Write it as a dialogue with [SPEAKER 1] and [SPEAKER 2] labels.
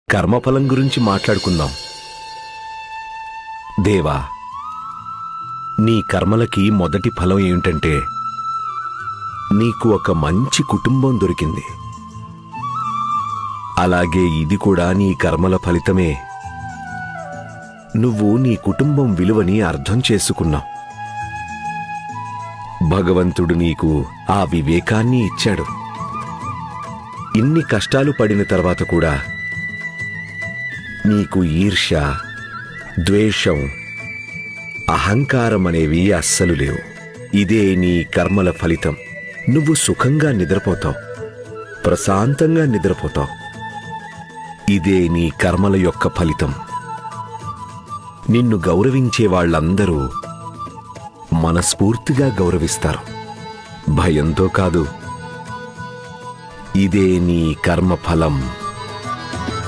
[SPEAKER 1] కర్మఫలం గురించి మాట్లాడుకుందాం. దేవా, నీ కర్మలకి మొదటి ఫలం ఏమిటంటే నీకు ఒక మంచి కుటుంబం దొరికింది. అలాగే ఇది కూడా నీ కర్మల ఫలితమే. నువ్వు నీ కుటుంబం విలువని అర్థం చేసుకున్నావు. భగవంతుడు నీకు ఆ వివేకాన్ని ఇచ్చాడు. ఇన్ని కష్టాలు పడిన తర్వాత కూడా నీకు ఈర్ష్య, ద్వేషం, అహంకారం అనేవి అస్సలు లేవు. ఇదే నీ కర్మల ఫలితం. నువ్వు సుఖంగా నిద్రపోతావు, ప్రశాంతంగా నిద్రపోతావు. ఇదే నీ కర్మల యొక్క ఫలితం. నిన్ను గౌరవించే వాళ్ళందరూ మనస్ఫూర్తిగా గౌరవిస్తారు, భయంతో కాదు. ఇదే నీ కర్మ ఫలం.